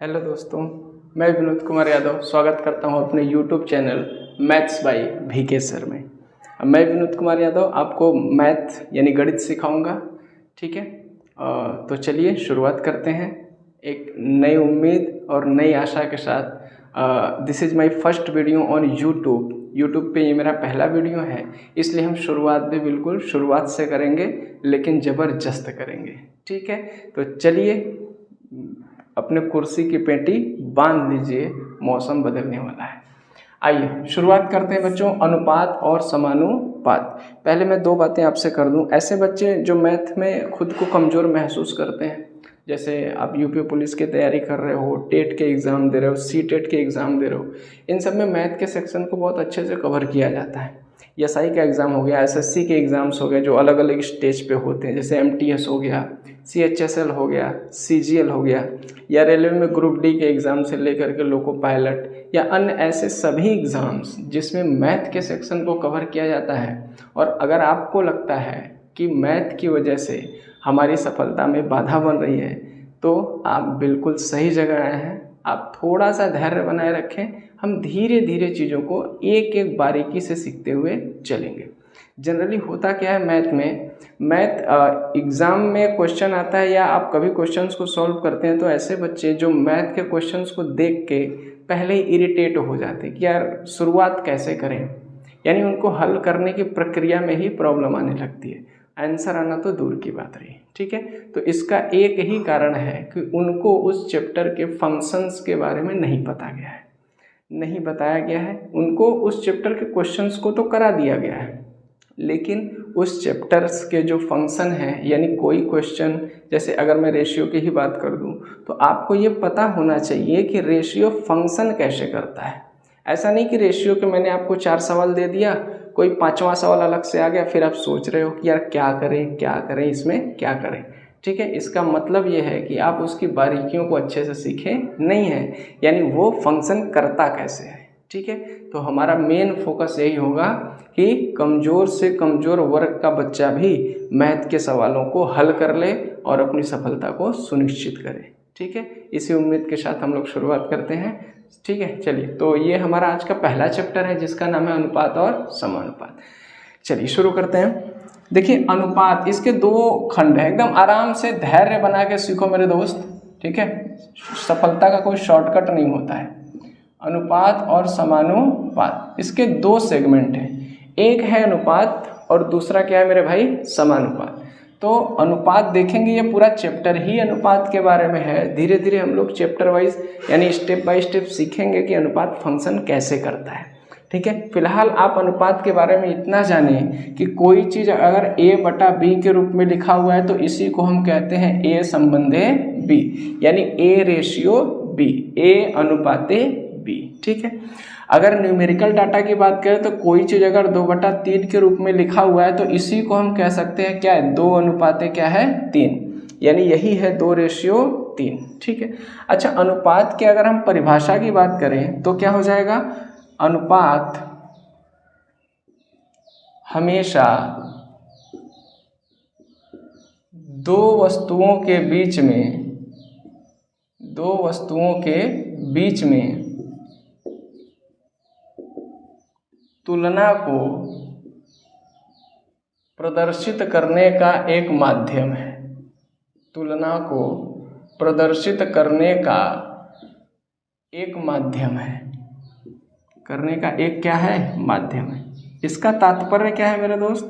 Hello दोस्तों, मैं विनोद कुमार यादव स्वागत करता हूं अपने YouTube channel maths by VK sir में। मैं विनोद कुमार यादव आपको मैथ यानी गणित सिखाऊंगा। ठीक है, तो चलिए शुरुआत करते हैं एक नई उम्मीद और नई आशा के साथ। This is my first video on YouTube पे ये मेरा पहला वीडियो है, इसलिए हम शुरुआत भी बिल्कुल शुरुआत से करेंगे, लेकिन ज़बरदस्त करेंगे। ठीक है, तो चलिए अपने कुर्सी की पेटी बांध लीजिए, मौसम बदलने वाला है। आइए शुरुआत करते हैं बच्चों, अनुपात और समानुपात। पहले मैं दो बातें आपसे कर दूं। ऐसे बच्चे जो मैथ में खुद को कमज़ोर महसूस करते हैं, जैसे आप यूपी पुलिस की तैयारी कर रहे हो, टेट के एग्ज़ाम दे रहे हो, सीटेट के एग्ज़ाम दे रहे हो, इन सब में मैथ के सेक्शन को बहुत अच्छे से कवर किया जाता है। एसआई का एग्ज़ाम हो गया, एसएससी के एग्ज़ाम्स हो गए जो अलग अलग स्टेज पे होते हैं, जैसे एमटीएस हो गया, सीएचएसएल हो गया, सीजीएल हो गया, या रेलवे में ग्रुप डी के एग्ज़ाम से लेकर के लोको पायलट या अन्य ऐसे सभी एग्ज़ाम्स जिसमें मैथ के सेक्शन को कवर किया जाता है। और अगर आपको लगता है कि मैथ की वजह से हमारी सफलता में बाधा बन रही है, तो आप बिल्कुल सही जगह आए हैं। आप थोड़ा सा धैर्य बनाए रखें, हम धीरे धीरे चीज़ों को एक एक बारीकी से सीखते हुए चलेंगे। जनरली होता क्या है मैथ एग्ज़ाम में क्वेश्चन आता है या आप कभी क्वेश्चंस को सॉल्व करते हैं, तो ऐसे बच्चे जो मैथ के क्वेश्चंस को देख के पहले ही इरिटेट हो जाते हैं कि यार शुरुआत कैसे करें, यानी उनको हल करने की प्रक्रिया में ही प्रॉब्लम आने लगती है, आंसर आना तो दूर की बात रही। ठीक है, तो इसका एक ही कारण है कि उनको उस चैप्टर के फंक्शंस के बारे में नहीं पता गया है, नहीं बताया गया है। उनको उस चैप्टर के क्वेश्चंस को तो करा दिया गया है, लेकिन उस चैप्टर्स के जो फंक्शन हैं, यानी कोई क्वेश्चन, जैसे अगर मैं रेशियो की ही बात कर दूं, तो आपको ये पता होना चाहिए कि रेशियो फंक्शन कैसे करता है। ऐसा नहीं कि रेशियो के मैंने आपको 4 सवाल दे दिया, कोई 5वां सवाल अलग से आ गया, फिर आप सोच रहे हो कि यार क्या करें इसमें क्या करें। ठीक है, इसका मतलब ये है कि आप उसकी बारीकियों को अच्छे से सीखें नहीं है, यानी वो फंक्शन करता कैसे है। ठीक है, तो हमारा मेन फोकस यही होगा कि कमज़ोर से कमज़ोर वर्ग का बच्चा भी मैथ के सवालों को हल कर ले और अपनी सफलता को सुनिश्चित करे। ठीक है, इसी उम्मीद के साथ हम लोग शुरुआत करते हैं। ठीक है, चलिए, तो ये हमारा आज का पहला चैप्टर है जिसका नाम है अनुपात और समानुपात। चलिए शुरू करते हैं। देखिए अनुपात, इसके 2 खंड है, एकदम आराम से धैर्य बना के सीखो मेरे दोस्त। ठीक है, सफलता का कोई शॉर्टकट नहीं होता है। अनुपात और समानुपात, इसके 2 सेगमेंट हैं, एक है अनुपात और दूसरा क्या है मेरे भाई, समानुपात। तो अनुपात देखेंगे, ये पूरा चैप्टर ही अनुपात के बारे में है। धीरे धीरे हम लोग चैप्टर वाइज यानी स्टेप बाय स्टेप सीखेंगे कि अनुपात फंक्शन कैसे करता है। ठीक है, फिलहाल आप अनुपात के बारे में इतना जानें कि कोई चीज़ अगर A/B के रूप में लिखा हुआ है तो इसी को हम कहते हैं A संबंधे B, यानी A/B, A अनुपाते B। ठीक है, अगर न्यूमेरिकल डाटा की बात करें तो कोई चीज़ अगर 2/3 के रूप में लिखा हुआ है तो इसी को हम कह सकते हैं क्या है, 2 अनुपाते क्या है, 3, यानी यही है 2/3। ठीक है, अच्छा अनुपात के अगर हम परिभाषा की बात करें तो क्या हो जाएगा, अनुपात हमेशा 2 वस्तुओं के बीच में तुलना को प्रदर्शित करने का एक माध्यम है। तुलना को प्रदर्शित करने का एक माध्यम है, करने का एक क्या है, माध्यम है। इसका तात्पर्य क्या है मेरे दोस्त,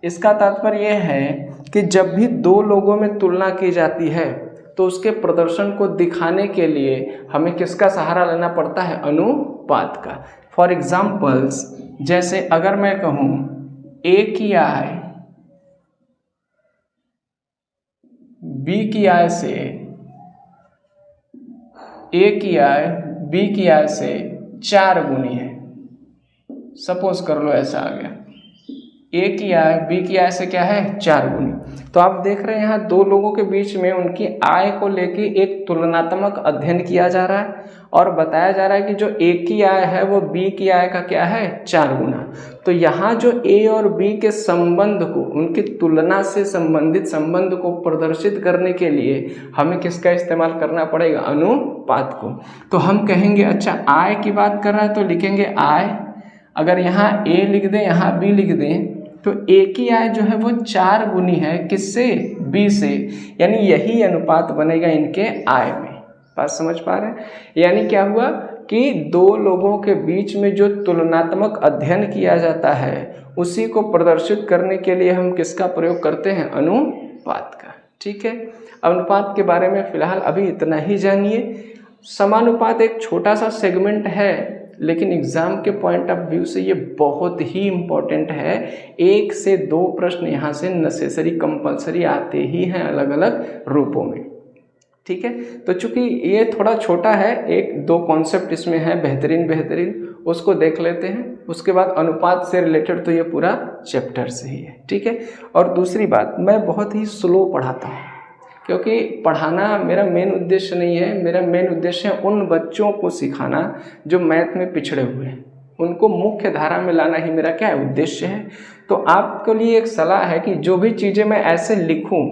इसका तात्पर्य यह है कि जब भी 2 लोगों में तुलना की जाती है तो उसके प्रदर्शन को दिखाने के लिए हमें किसका सहारा लेना पड़ता है, अनुपात का। फॉर एग्जाम्पल्स, जैसे अगर मैं कहूँ A की आय B की आय से, A की आय B की आय से 4 गुनी है, सपोज कर लो ऐसा आ गया, A की आय B की आय से क्या है, 4 गुनी। तो आप देख रहे हैं यहाँ दो लोगों के बीच में उनकी आय को लेके एक तुलनात्मक अध्ययन किया जा रहा है और बताया जा रहा है कि जो ए की आय है वो बी की आय का क्या है 4 गुना। तो यहाँ जो ए और बी के संबंध को, उनकी तुलना से संबंधित संबंध को प्रदर्शित करने के लिए हमें किसका इस्तेमाल करना पड़ेगा, अनुपात को। तो हम कहेंगे अच्छा आय की बात कर रहा है तो लिखेंगे आय, अगर यहाँ ए लिख दें यहाँ बी लिख दें तो ए की आय जो है वो 4 गुनी है किससे, बी से, यानी यही अनुपात बनेगा इनके आय में। बात समझ पा रहे हैं? यानी क्या हुआ कि दो लोगों के बीच में जो तुलनात्मक अध्ययन किया जाता है उसी को प्रदर्शित करने के लिए हम किसका प्रयोग करते हैं, अनुपात का। ठीक है, अनुपात के बारे में फिलहाल अभी इतना ही जानिए। समानुपात एक छोटा सा सेगमेंट है लेकिन एग्जाम के पॉइंट ऑफ व्यू से ये बहुत ही इम्पोर्टेंट है। 1 से 2 प्रश्न यहाँ से नेसेसरी कंपलसरी आते ही हैं अलग अलग रूपों में। ठीक है, तो चूंकि ये थोड़ा छोटा है, 1-2 कॉन्सेप्ट इसमें है बेहतरीन, उसको देख लेते हैं। उसके बाद अनुपात से रिलेटेड तो ये पूरा चैप्टर से ही है। ठीक है, और दूसरी बात, मैं बहुत ही स्लो पढ़ाता हूँ क्योंकि पढ़ाना मेरा मेन उद्देश्य नहीं है। मेरा मेन उद्देश्य है उन बच्चों को सिखाना जो मैथ में पिछड़े हुए हैं, उनको मुख्य धारा में लाना ही मेरा क्या है, उद्देश्य है। तो आपके लिए एक सलाह है कि जो भी चीज़ें मैं ऐसे लिखूं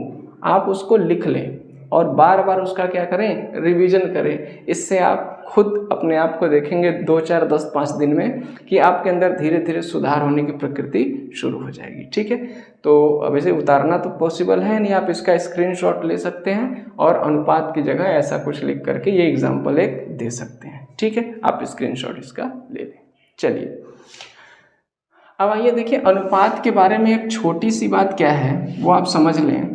आप उसको लिख लें और बार बार उसका क्या करें, रिवीजन करें। इससे आप खुद अपने आप को देखेंगे 2, 4, 10, 5 दिन में कि आपके अंदर धीरे धीरे सुधार होने की प्रकृति शुरू हो जाएगी। ठीक है, तो अब इसे उतारना तो पॉसिबल है नहीं, आप इसका स्क्रीनशॉट ले सकते हैं और अनुपात की जगह ऐसा कुछ लिख करके ये एग्जाम्पल एक दे सकते हैं। ठीक है, आप स्क्रीनशॉट इसका ले लें। चलिए अब आइए देखिए अनुपात के बारे में एक छोटी सी बात क्या है वो आप समझ लें,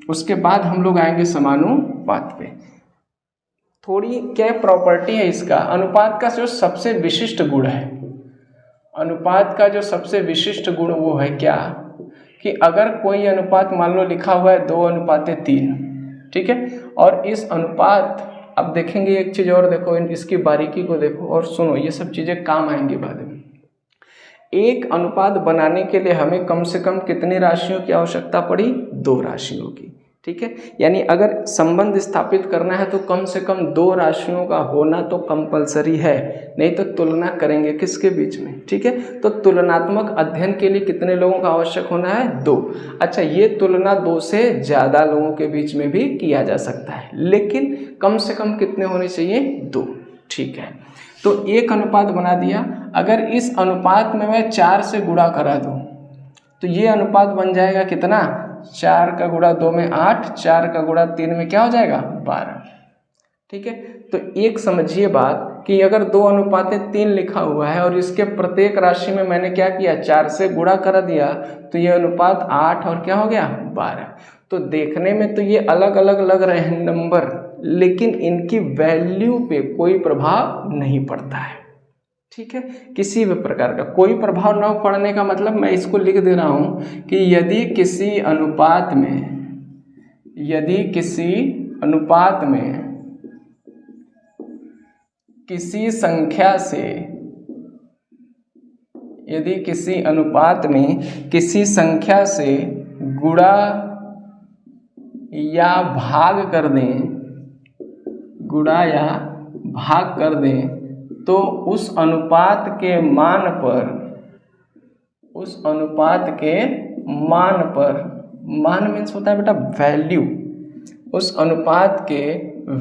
उसके बाद हम लोग आएंगे समानुपात पे। थोड़ी क्या प्रॉपर्टी है इसका, अनुपात का जो सबसे विशिष्ट गुण है, अनुपात का जो सबसे विशिष्ट गुण वो है क्या कि अगर कोई अनुपात मान लो लिखा हुआ है 2:3, ठीक है, और इस अनुपात, अब देखेंगे एक चीज़ और देखो, इसकी बारीकी को देखो और सुनो, ये सब चीज़ें काम आएंगी बाद में। एक अनुपात बनाने के लिए हमें कम से कम कितनी राशियों की आवश्यकता पड़ी, 2 राशियों की। ठीक है, यानी अगर संबंध स्थापित करना है तो कम से कम 2 राशियों का होना तो कंपलसरी है, नहीं तो तुलना करेंगे किसके बीच में। ठीक है, तो तुलनात्मक अध्ययन के लिए कितने लोगों का आवश्यक होना है, 2। अच्छा, ये तुलना 2 से ज़्यादा लोगों के बीच में भी किया जा सकता है, लेकिन कम से कम कितने होने चाहिए, 2। ठीक है, तो एक अनुपात बना दिया। अगर इस अनुपात में मैं 4 से गुणा करा दूं तो ये अनुपात बन जाएगा कितना, 4 का गुणा 2 में 8, 4 का गुणा 3 में क्या हो जाएगा, 12। ठीक है, तो एक समझिए बात कि अगर 2:3 लिखा हुआ है और इसके प्रत्येक राशि में मैंने क्या किया, 4 से गुणा कर दिया, तो ये अनुपात 8 और क्या हो गया, 12। तो देखने में तो ये अलग अलग लग रहे हैं नंबर, लेकिन इनकी वैल्यू पे कोई प्रभाव नहीं पड़ता है। ठीक है, किसी भी प्रकार का कोई प्रभाव न पड़ने का मतलब मैं इसको लिख दे रहा हूं कि यदि किसी अनुपात में किसी संख्या से, यदि किसी अनुपात में किसी संख्या से गुणा या भाग कर दें, तो उस अनुपात के मान पर, मान मीन्स होता है बेटा वैल्यू, उस अनुपात के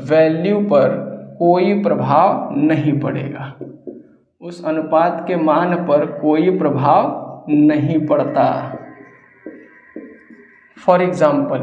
वैल्यू पर कोई प्रभाव नहीं पड़ेगा, उस अनुपात के मान पर कोई प्रभाव नहीं पड़ता। फॉर एग्जाम्पल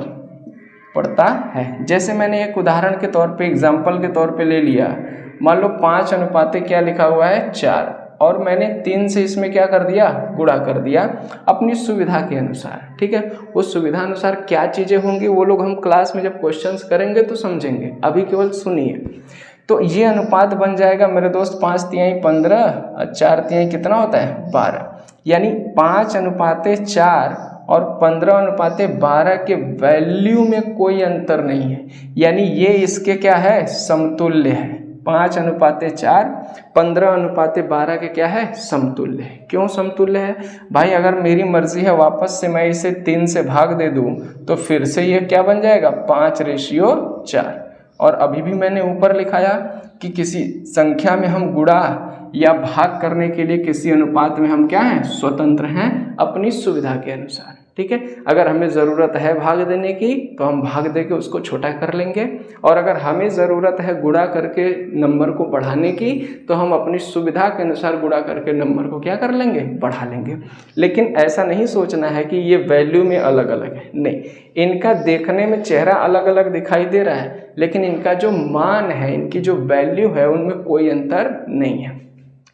पड़ता है, जैसे मैंने एक उदाहरण के तौर पे, एग्जाम्पल के तौर पे ले लिया, मान लो 5 क्या लिखा हुआ है, 4, और मैंने 3 से इसमें क्या कर दिया, गुणा कर दिया अपनी सुविधा के अनुसार। ठीक है, उस सुविधा अनुसार क्या चीज़ें होंगी वो लोग हम क्लास में जब क्वेश्चंस करेंगे तो समझेंगे, अभी केवल सुनिए। तो ये अनुपात बन जाएगा मेरे दोस्त 5 तिहाई 15 और 4 तिहाई कितना होता है, 12, यानी 5:4 और 15:12 के वैल्यू में कोई अंतर नहीं है, यानी ये इसके क्या है, समतुल्य है। 5:4, 15:12 के क्या है, समतुल्य है। क्यों समतुल्य है भाई? अगर मेरी मर्जी है वापस से मैं इसे 3 से भाग दे दूं तो फिर से ये क्या बन जाएगा, 5:4। और अभी भी मैंने ऊपर लिखाया कि किसी संख्या में हम गुणा या भाग करने के लिए किसी अनुपात में हम क्या हैं, स्वतंत्र हैं अपनी सुविधा के अनुसार। ठीक है, अगर हमें ज़रूरत है भाग देने की तो हम भाग दे के उसको छोटा कर लेंगे, और अगर हमें ज़रूरत है गुणा करके नंबर को बढ़ाने की तो हम अपनी सुविधा के अनुसार गुणा करके नंबर को क्या कर लेंगे, बढ़ा लेंगे। लेकिन ऐसा नहीं सोचना है कि ये वैल्यू में अलग अलग है, नहीं, इनका देखने में चेहरा अलग अलग दिखाई दे रहा है लेकिन इनका जो मान है, इनकी जो वैल्यू है उनमें कोई अंतर नहीं है।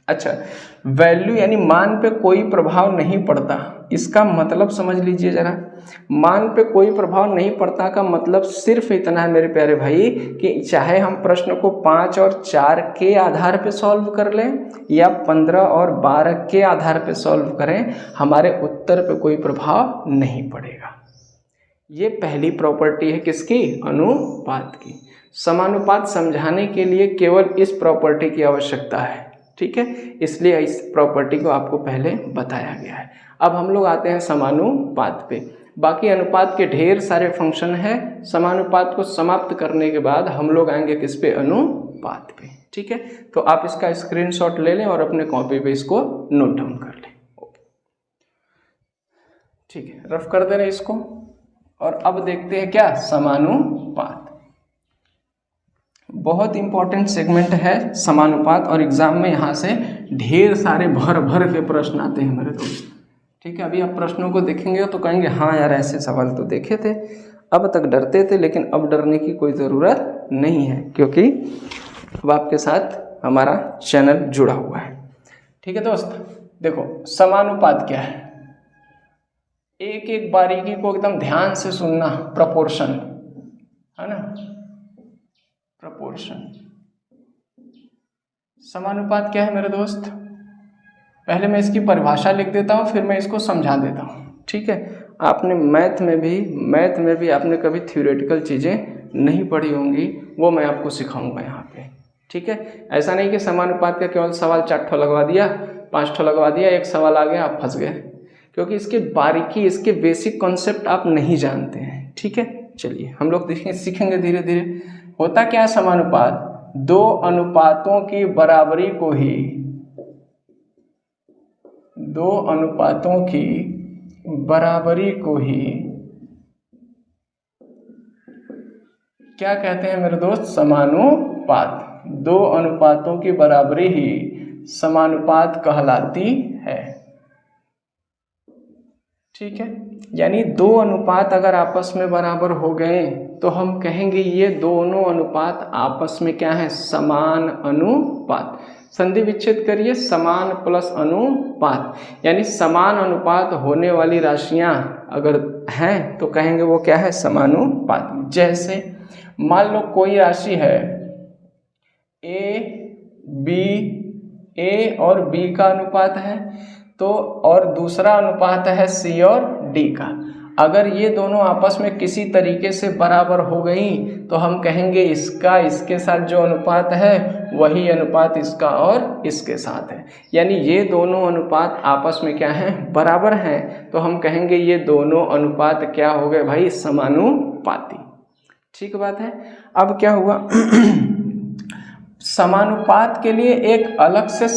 अच्छा, वैल्यू यानी मान पे कोई प्रभाव नहीं पड़ता, इसका मतलब समझ लीजिए जरा। मान पे कोई प्रभाव नहीं पड़ता का मतलब सिर्फ इतना है मेरे प्यारे भाई कि चाहे हम प्रश्न को 5 और 4 के आधार पे सॉल्व कर लें या 15 और 12 के आधार पे सॉल्व करें, हमारे उत्तर पे कोई प्रभाव नहीं पड़ेगा। ये पहली प्रॉपर्टी है किसकी, अनुपात की। समानुपात समझाने के लिए केवल इस प्रॉपर्टी की आवश्यकता है, ठीक है, इसलिए इस प्रॉपर्टी को आपको पहले बताया गया है। अब हम लोग आते हैं समानुपात पे। बाकी अनुपात के ढेर सारे फंक्शन हैं, समानुपात को समाप्त करने के बाद हम लोग आएंगे किस पे, अनुपात पे। ठीक है, तो आप इसका स्क्रीनशॉट ले लें और अपने कॉपी पे इसको नोट डाउन कर लें। ठीक है, रफ कर दे रहे इसको। और अब देखते हैं क्या, समानुपात। बहुत इंपॉर्टेंट सेगमेंट है समानुपात, और एग्जाम में यहाँ से ढेर सारे भर भर के प्रश्न आते हैं मेरे दोस्त। ठीक है, अभी आप प्रश्नों को देखेंगे तो कहेंगे हाँ यार ऐसे सवाल तो देखे थे, अब तक डरते थे लेकिन अब डरने की कोई ज़रूरत नहीं है, क्योंकि अब आपके साथ हमारा चैनल जुड़ा हुआ है। ठीक है दोस्त, देखो समानुपात क्या है, एक एक बारीकी को एकदम ध्यान से सुनना। प्रपोर्शन है ना, प्रपोर्शन। समानुपात क्या है मेरे दोस्त, पहले मैं इसकी परिभाषा लिख देता हूँ फिर मैं इसको समझा देता हूँ। ठीक है, आपने मैथ में भी आपने कभी थ्योरेटिकल चीज़ें नहीं पढ़ी होंगी, वो मैं आपको सिखाऊंगा यहाँ पे। ठीक है, ऐसा नहीं कि समानुपात का केवल सवाल 4 ठो लगवा दिया, 5 ठो लगवा दिया, एक सवाल आ गया आप फंस गए, क्योंकि इसके बारीकी, इसके बेसिक कॉन्सेप्ट आप नहीं जानते हैं। ठीक है, चलिए हम लोग सीखेंगे धीरे धीरे। होता क्या है समानुपात, दो अनुपातों की बराबरी को ही, दो अनुपातों की बराबरी को ही क्या कहते हैं मेरे दोस्त, समानुपात। दो अनुपातों की बराबरी ही समानुपात कहलाती है। ठीक है, यानी दो अनुपात अगर आपस में बराबर हो गए तो हम कहेंगे ये दोनों अनुपात आपस में क्या है, समान अनुपात। संधि विच्छेद करिए, समान प्लस अनुपात, यानी समान अनुपात होने वाली राशियां अगर हैं तो कहेंगे वो क्या है, समानुपात। जैसे मान लो कोई राशि है ए और बी का अनुपात है, तो और दूसरा अनुपात है सी और डी का। अगर ये दोनों आपस में किसी तरीके से बराबर हो गई तो हम कहेंगे इसका इसके साथ जो अनुपात है वही अनुपात इसका और इसके साथ है। यानी ये दोनों अनुपात आपस में क्या है, बराबर हैं, तो हम कहेंगे ये दोनों अनुपात क्या हो गए भाई, समानुपाती। ठीक बात है। अब क्या हुआ समानुपात के लिए एक अलग से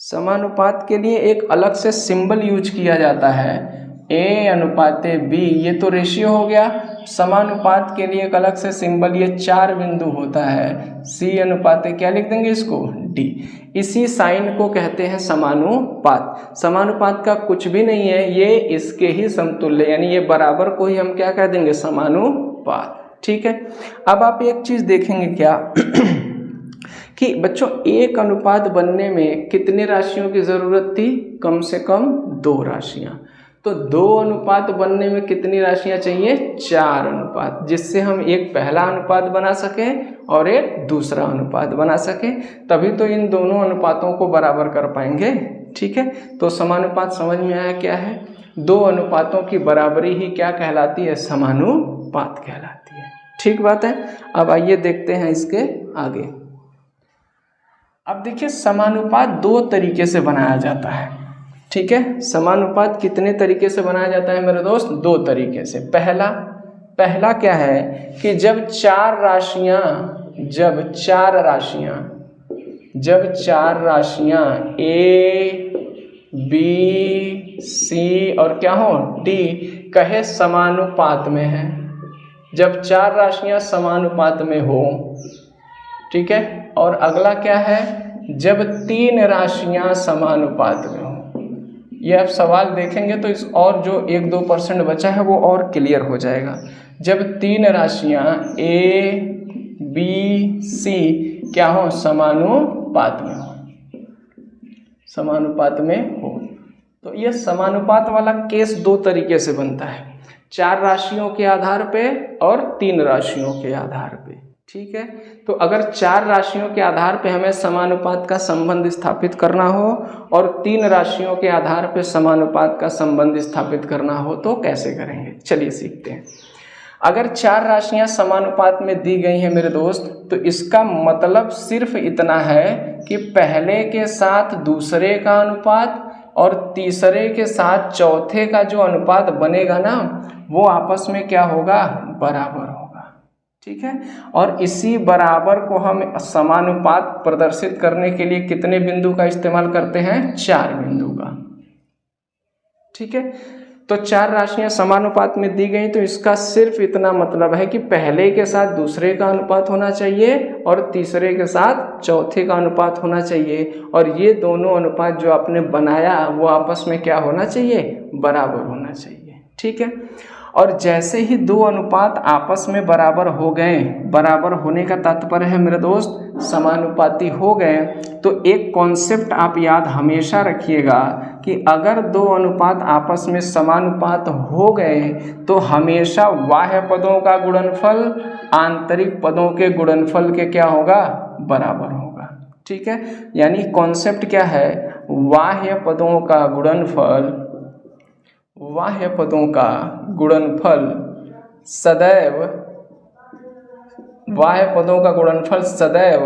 समानुपात के लिए एक अलग से सिंबल यूज किया जाता है, ए अनुपाते बी, ये तो रेशियो हो गया। समानुपात के लिए एक अलग से सिंबल, ये 4 बिंदु होता है, सी अनुपाते क्या लिख देंगे इसको, डी। इसी साइन को कहते हैं समानुपात। समानुपात का कुछ भी नहीं है, ये इसके ही समतुल्य, यानी ये बराबर को ही हम क्या कह देंगे, समानुपात। ठीक है, अब आप एक चीज देखेंगे क्या कि बच्चों एक अनुपात बनने में कितने राशियों की जरूरत थी, कम से कम 2 राशियां। तो 2 अनुपात बनने में कितनी राशियां चाहिए, 4 अनुपात, जिससे हम एक पहला अनुपात बना सकें और एक दूसरा अनुपात बना सकें, तभी तो इन दोनों अनुपातों को बराबर कर पाएंगे। ठीक है, तो समानुपात समझ में आया क्या है, 2 अनुपातों की बराबरी ही क्या कहलाती है, समानुपात कहलाती है। ठीक बात है। अब आइए देखते हैं इसके आगे। अब देखिए समानुपात दो तरीके से बनाया जाता है, ठीक है। समानुपात कितने तरीके से बनाया जाता है मेरे दोस्त? दो तरीके से। पहला क्या है कि जब चार राशियां A B C और क्या हो D कहे समानुपात में है, जब चार राशियां समानुपात में हो, ठीक है। और अगला क्या है? जब तीन राशियां समानुपात में हो। ये आप सवाल देखेंगे तो इस और जो 1-2% बचा है वो और क्लियर हो जाएगा। जब तीन राशियां A B C क्या हो? समानुपात में हो। तो यह समानुपात वाला केस दो तरीके से बनता है, चार राशियों के आधार पे और तीन राशियों के आधार पे, ठीक है। तो अगर चार राशियों के आधार पे हमें समानुपात का संबंध स्थापित करना हो और तीन राशियों के आधार पे समानुपात का संबंध स्थापित करना हो तो कैसे करेंगे, चलिए सीखते हैं। अगर चार राशियां समानुपात में दी गई हैं मेरे दोस्त, तो इसका मतलब सिर्फ इतना है कि पहले के साथ दूसरे का अनुपात और तीसरे के साथ चौथे का जो अनुपात बनेगा ना, वो आपस में क्या होगा? बराबर होगा, ठीक है। और इसी बराबर को हम समानुपात प्रदर्शित करने के लिए कितने बिंदु का इस्तेमाल करते हैं? 4 बिंदु का, ठीक है। तो चार राशियां समानुपात में दी गई, तो इसका सिर्फ इतना मतलब है कि पहले के साथ दूसरे का अनुपात होना चाहिए और तीसरे के साथ चौथे का अनुपात होना चाहिए, और ये दोनों अनुपात जो आपने बनाया वो आपस में क्या होना चाहिए? बराबर होना चाहिए, ठीक है। और जैसे ही दो अनुपात आपस में बराबर हो गए, बराबर होने का तात्पर्य है मेरे दोस्त समानुपाती हो गए, तो एक कॉन्सेप्ट आप याद हमेशा रखिएगा कि अगर दो अनुपात आपस में समानुपात हो गए तो हमेशा बाह्य पदों का गुणनफल आंतरिक पदों के गुणनफल के क्या होगा? बराबर होगा, ठीक है। यानी कॉन्सेप्ट क्या है? बाह्य पदों का सदैव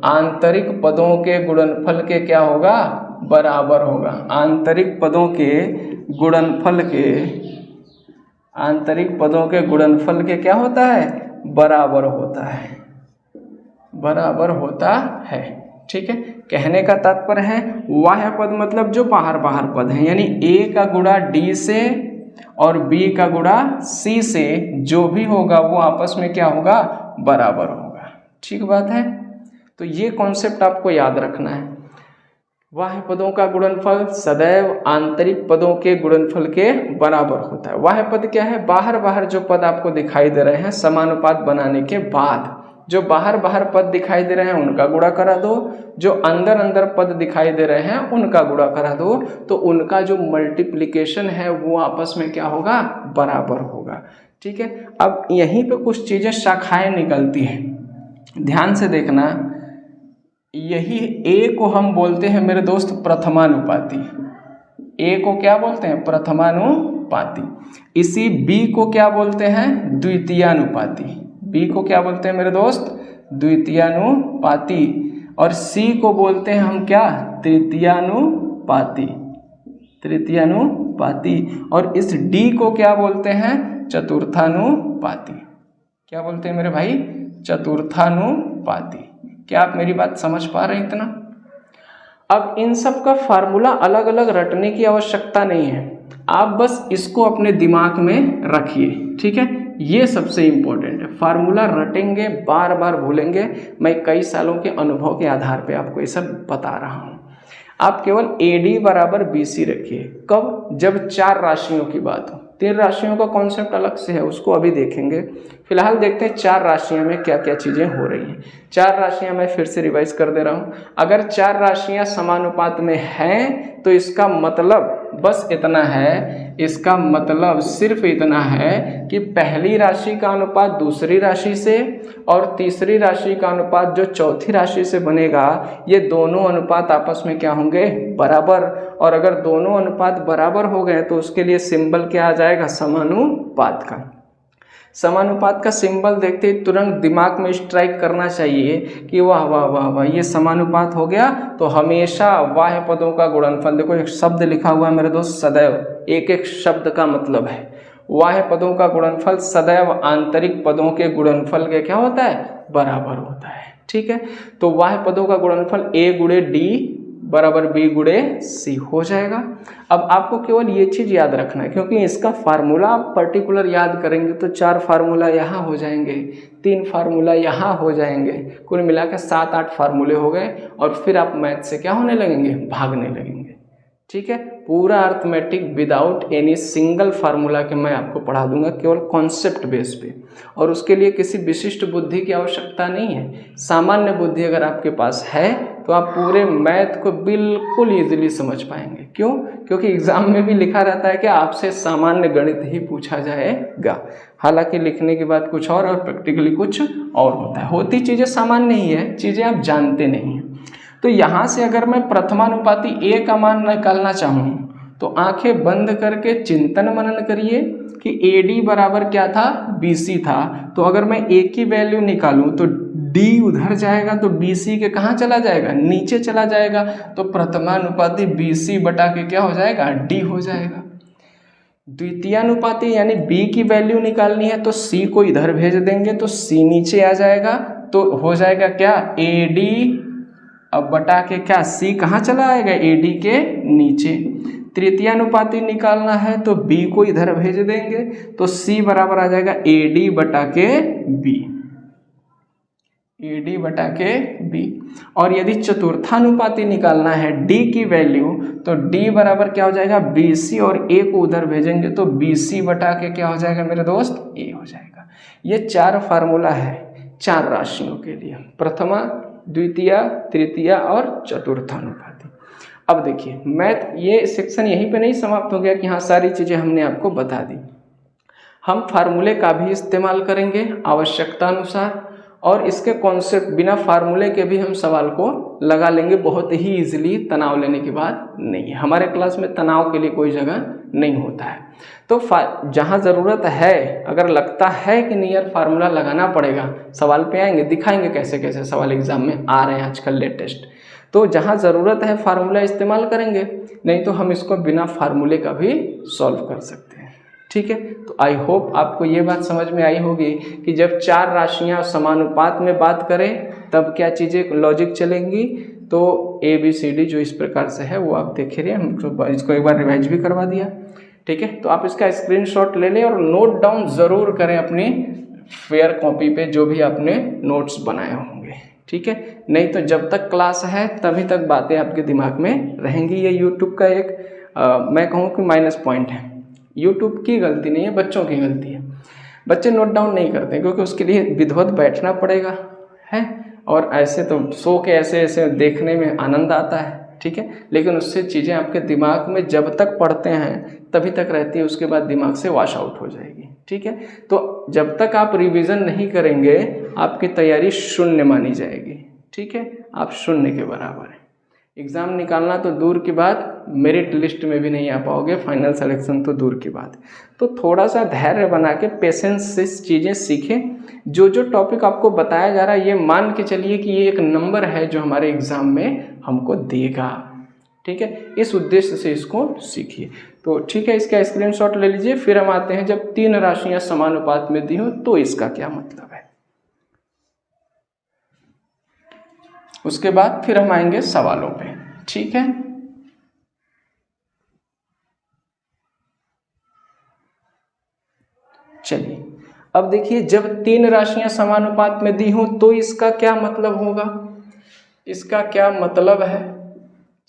आंतरिक पदों के गुणनफल के क्या होगा? बराबर होगा। आंतरिक पदों के गुणनफल के क्या होता है? बराबर होता है, ठीक है। कहने का तात्पर्य है बाह्य पद मतलब जो बाहर पद है, यानी A का गुणा D से और B का गुणा C से जो भी होगा वो आपस में क्या होगा? बराबर होगा, ठीक बात है। तो ये कॉन्सेप्ट आपको याद रखना है। बाह्य पदों का गुणनफल सदैव आंतरिक पदों के गुणनफल के बराबर होता है। बाह्य पद क्या है? बाहर जो पद आपको दिखाई दे रहे हैं समानुपात बनाने के बाद, जो बाहर पद दिखाई दे रहे हैं उनका गुणा करा दो, जो अंदर पद दिखाई दे रहे हैं उनका गुणा करा दो, तो उनका जो मल्टीप्लिकेशन है वो आपस में क्या होगा? बराबर होगा, ठीक है। अब यहीं पे कुछ चीजें शाखाएं निकलती हैं, ध्यान से देखना। यही A को हम बोलते हैं मेरे दोस्त प्रथमानुपाती। A को क्या बोलते हैं? प्रथमानुपाती। इसी B को क्या बोलते हैं? द्वितीयानुपाती। B को क्या बोलते हैं मेरे दोस्त? द्वितीयानुपाती। और C को बोलते हैं हम क्या? तृतीयानुपाती। और इस D को क्या बोलते हैं? चतुर्थानुपाती। क्या बोलते हैं मेरे भाई? चतुर्थानुपाती। क्या आप मेरी बात समझ पा रहे हैं इतना? अब इन सब का फार्मूला अलग अलग रटने की आवश्यकता नहीं है, आप बस इसको अपने दिमाग में रखिए, ठीक है। ये सबसे इम्पोर्टेंट है। फार्मूला रटेंगे, बार भूलेंगे। मैं कई सालों के अनुभव के आधार पे आपको ये सब बता रहा हूँ। आप केवल AD बराबर BC रखिए। कब? जब चार राशियों की बात हो। तीन राशियों का कॉन्सेप्ट अलग से है, उसको अभी देखेंगे। फिलहाल देखते हैं चार राशियों में क्या क्या चीज़ें हो रही हैं। चार राशियां मैं फिर से रिवाइज कर दे रहा हूँ। अगर चार राशियां समानुपात में हैं तो इसका मतलब बस इतना है, इसका मतलब सिर्फ इतना है कि पहली राशि का अनुपात दूसरी राशि से और तीसरी राशि का अनुपात जो चौथी राशि से बनेगा, ये दोनों अनुपात आपस में क्या होंगे? बराबर। और अगर दोनों अनुपात बराबर हो गए तो उसके लिए सिंबल क्या आ जाएगा? समानुपात का। समानुपात का सिंबल देखते ही तुरंत दिमाग में स्ट्राइक करना चाहिए कि वाह वाह वाह वाह, ये समानुपात हो गया तो हमेशा बाह्य पदों का गुणनफल। देखो एक शब्द लिखा हुआ है मेरे दोस्त, सदैव, एक एक शब्द का मतलब है। बाह्य पदों का गुणनफल सदैव आंतरिक पदों के गुणनफल के क्या होता है, बराबर होता है। ठीक है, तो बाह्य पदों का गुणनफल a गुणे d बराबर b गुणे c हो जाएगा। अब आपको केवल ये चीज याद रखना है, क्योंकि इसका फार्मूला आप पर्टिकुलर याद करेंगे तो 4 फार्मूला यहाँ हो जाएंगे, 3 फार्मूला यहाँ हो जाएंगे, कुल मिलाकर 7-8 फार्मूले हो गए, और फिर आप मैथ से क्या होने लगेंगे, भागने लगेंगे। ठीक है, पूरा arithmetic without any single formula के मैं आपको पढ़ा दूंगा, केवल कॉन्सेप्ट बेस पे, और उसके लिए किसी विशिष्ट बुद्धि की आवश्यकता नहीं है। सामान्य बुद्धि अगर आपके पास है तो आप पूरे मैथ को बिल्कुल ईजिली समझ पाएंगे। क्यों? क्योंकि एग्जाम में भी लिखा रहता है कि आपसे सामान्य गणित ही पूछा जाएगा। हालांकि लिखने के बाद कुछ और प्रैक्टिकली कुछ और होता है। होती चीज़ें सामान्य ही है, चीज़ें आप जानते नहीं हैं। तो यहाँ से अगर मैं प्रथमानुपाती a का मान निकालना चाहूँ तो आंखें बंद करके चिंतन मनन करिए कि AD बराबर क्या था, BC था। तो अगर मैं a की वैल्यू निकालूं तो D उधर जाएगा तो BC के कहाँ चला जाएगा, नीचे चला जाएगा। तो प्रथमानुपाती BC बटा के क्या हो जाएगा, D हो जाएगा। द्वितीयानुपाती यानी B की वैल्यू निकालनी है तो C को इधर भेज देंगे तो C नीचे आ जाएगा, तो हो जाएगा क्या, AD अब बटा के क्या, C कहाँ चला आएगा, AD के नीचे। तृतीयानुपाती निकालना है तो B को इधर भेज देंगे तो C बराबर आ जाएगा AD बटा के B, AD बटा के B। और यदि चतुर्थानुपाती निकालना है D की वैल्यू तो D बराबर क्या हो जाएगा, BC, और A को उधर भेजेंगे तो BC बटा के क्या हो जाएगा मेरे दोस्त, A हो जाएगा। ये 4 फार्मूला है 4 राशियों के लिए, प्रथमा, द्वितीय, तृतीय और चतुर्थानुपाती। अब देखिए मैथ ये सेक्शन यहीं पे नहीं समाप्त हो गया कि हाँ सारी चीज़ें हमने आपको बता दी। हम फार्मूले का भी इस्तेमाल करेंगे आवश्यकता अनुसार, और इसके कॉन्सेप्ट बिना फार्मूले के भी हम सवाल को लगा लेंगे बहुत ही इजीली। तनाव लेने की बात नहीं है, हमारे क्लास में तनाव के लिए कोई जगह नहीं होता है। तो जहाँ ज़रूरत है, अगर लगता है कि नहीं यार फार्मूला लगाना पड़ेगा, सवाल पे आएंगे, दिखाएंगे कैसे कैसे सवाल एग्जाम में आ रहे हैं आजकल लेटेस्ट। तो जहाँ ज़रूरत है फार्मूला इस्तेमाल करेंगे, नहीं तो हम इसको बिना फार्मूले का भी सॉल्व कर सकते हैं। ठीक है, तो आई होप आपको ये बात समझ में आई होगी कि जब 4 राशियाँ समानुपात में बात करें तब क्या चीज़ें लॉजिक चलेंगी। तो ABCD जो इस प्रकार से है वो आप देख रहे हैं, हम इसको एक बार रिवाइज भी करवा दिया। ठीक है, तो आप इसका स्क्रीनशॉट ले लें और नोट डाउन ज़रूर करें अपनी फेयर कॉपी पे जो भी आपने नोट्स बनाए होंगे। ठीक है, नहीं तो जब तक क्लास है तभी तक बातें आपके दिमाग में रहेंगी। ये यूट्यूब का एक मैं कहूँ कि माइनस पॉइंट है। यूट्यूब की गलती नहीं है, बच्चों की गलती है। बच्चे नोट डाउन नहीं करते क्योंकि उसके लिए विधिवत बैठना पड़ेगा है, और ऐसे तो शो के ऐसे ऐसे देखने में आनंद आता है। ठीक है, लेकिन उससे चीज़ें आपके दिमाग में जब तक पढ़ते हैं तभी तक रहती है, उसके बाद दिमाग से वॉश आउट हो जाएगी। ठीक है, तो जब तक आप रिवीजन नहीं करेंगे आपकी तैयारी शून्य मानी जाएगी। ठीक है, आप शून्य के बराबर है। एग्ज़ाम निकालना तो दूर की बात, मेरिट लिस्ट में भी नहीं आ पाओगे, फाइनल सिलेक्शन तो दूर की बात। तो थोड़ा सा धैर्य बना के पेशेंस से चीज़ें सीखें। जो जो टॉपिक आपको बताया जा रहा है ये मान के चलिए कि ये एक नंबर है जो हमारे एग्ज़ाम में हमको देगा। ठीक है, इस उद्देश्य से इसको सीखिए। तो ठीक है, इसका स्क्रीनशॉट ले लीजिए। फिर हम आते हैं जब 3 राशियाँ समानुपात में दी हो तो इसका क्या मतलब है। उसके बाद फिर हम आएंगे सवालों पे। ठीक है, चलिए अब देखिए जब 3 राशियां समानुपात में दी हो तो इसका क्या मतलब होगा। इसका क्या मतलब है,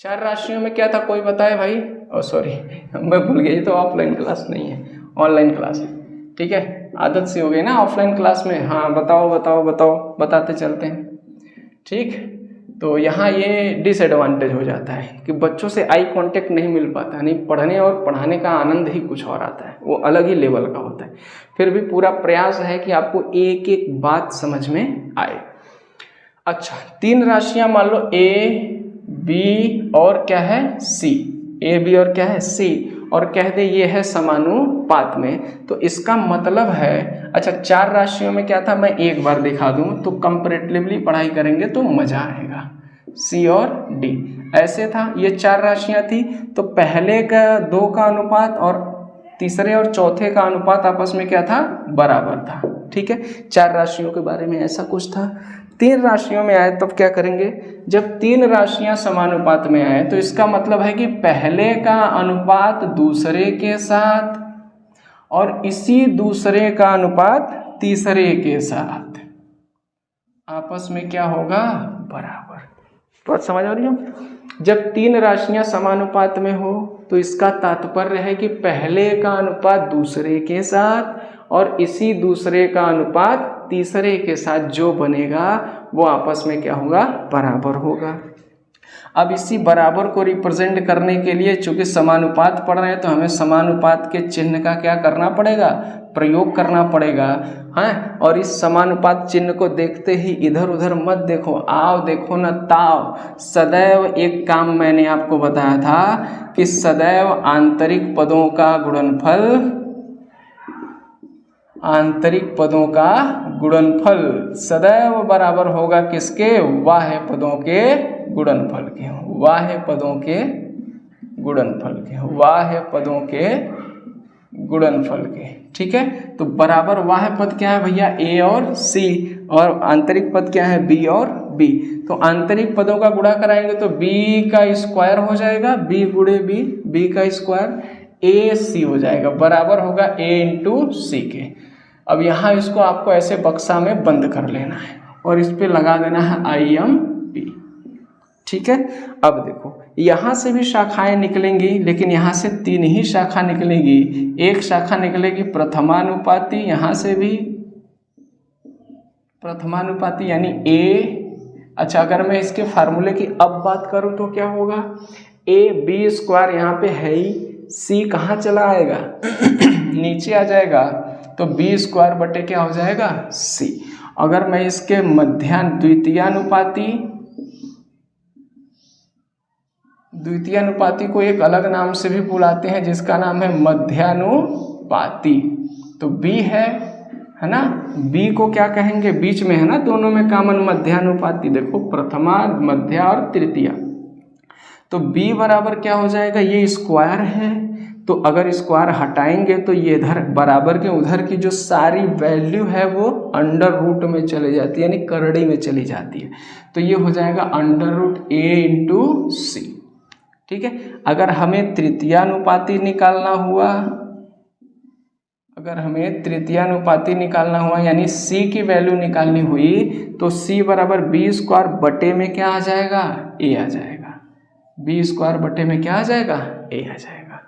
4 राशियों में क्या था कोई बताए भाई। सॉरी मैं भूल गई, तो ऑफलाइन क्लास नहीं है, ऑनलाइन क्लास है। ठीक है, आदत सी हो गई ना ऑफलाइन क्लास में। हाँ बताओ बताओ बताओ, बताते चलते हैं। ठीक, तो यहाँ ये डिसएडवांटेज हो जाता है कि बच्चों से आई कांटेक्ट नहीं मिल पाता, नहीं पढ़ने और पढ़ाने का आनंद ही कुछ और आता है, वो अलग ही लेवल का होता है। फिर भी पूरा प्रयास है कि आपको एक एक बात समझ में आए। अच्छा, 3 राशियां मान लो A, B और क्या है C, A, B और क्या है C, और कह दे ये है समानुपात में, तो इसका मतलब है, अच्छा 4 राशियों में क्या था मैं एक बार दिखा दूं तो कंपैरेटिवली पढ़ाई करेंगे तो मजा आएगा। सी और डी ऐसे था, ये 4 राशियां थी, तो पहले का 2 का अनुपात और तीसरे और चौथे का अनुपात आपस में क्या था, बराबर था। ठीक है, 4 राशियों के बारे में ऐसा कुछ था। 3 राशियों में आए तब क्या करेंगे, जब 3 राशियां समानुपात में आए तो इसका मतलब है कि पहले का अनुपात दूसरे के साथ और इसी दूसरे का अनुपात तीसरे के साथ आपस में क्या होगा, बराबर। तो आज समझ आ रही हो, जब 3 राशियां समानुपात में हो तो इसका तात्पर्य है कि पहले का अनुपात दूसरे के साथ और इसी दूसरे का अनुपात तीसरे के साथ जो बनेगा वो आपस में क्या होगा, बराबर होगा। अब इसी बराबर को रिप्रेजेंट करने के लिए चूंकि समानुपात पढ़ रहे हैं तो हमें समानुपात के चिन्ह का क्या करना पड़ेगा, प्रयोग करना पड़ेगा। हाँ, और इस समानुपात चिन्ह को देखते ही इधर उधर मत देखो, आओ देखो न ताओ। सदैव एक काम मैंने आपको बताया था कि सदैव आंतरिक पदों का गुणनफल, आंतरिक पदों का गुणनफल सदैव बराबर होगा किसके, बाह्य पदों के गुणनफल के, बाह्य पदों के गुणनफल के, बाह्य पदों के गुणनफल के। ठीक है, तो बराबर बाह्य पद क्या है भैया, ए और सी, और आंतरिक पद क्या है, बी और बी। तो आंतरिक पदों का गुणा कराएंगे तो बी का स्क्वायर हो जाएगा, बी गुणे बी, बी का स्क्वायर, ए सी हो जाएगा, बराबर होगा ए इंटू सी के। अब यहाँ इसको आपको ऐसे बक्सा में बंद कर लेना है और इस पे लगा देना है IMP। ठीक है, अब देखो यहाँ से भी शाखाएं निकलेंगी, लेकिन यहाँ से 3 ही शाखा निकलेगी। एक शाखा निकलेगी प्रथमानुपाती, यहाँ से भी प्रथमानुपाती यानी A। अच्छा, अगर मैं इसके फार्मूले की अब बात करूँ तो क्या होगा, AB स्क्वायर यहाँ पे है ही, C कहाँ चला आएगा नीचे आ जाएगा, तो B स्क्वायर बटे क्या हो जाएगा, C। अगर मैं इसके द्वितीयानुपाती को एक अलग नाम से भी बुलाते हैं जिसका नाम है मध्यानुपाती, तो B है ना, B को क्या कहेंगे, बीच में है ना, दोनों में कॉमन मध्यानुपाती। देखो प्रथमा, मध्या और तृतीया, तो B बराबर क्या हो जाएगा, ये स्क्वायर है, तो अगर स्क्वायर हटाएंगे तो ये इधर बराबर के उधर की जो सारी वैल्यू है वो अंडर रूट में चली जाती है, यानी करड़ी में चली जाती है, तो ये हो जाएगा अंडर रूट A इंटू सी। ठीक है, अगर हमें तृतीयानुपाती निकालना हुआ, अगर हमें तृतीयानुपाती निकालना हुआ यानी C की वैल्यू निकालनी हुई तो C बराबर B स्क्वायर बटे में क्या आ जाएगा, A आ जाएगा, B स्क्वायर बटे में क्या आ जाएगा, A आ जाएगा।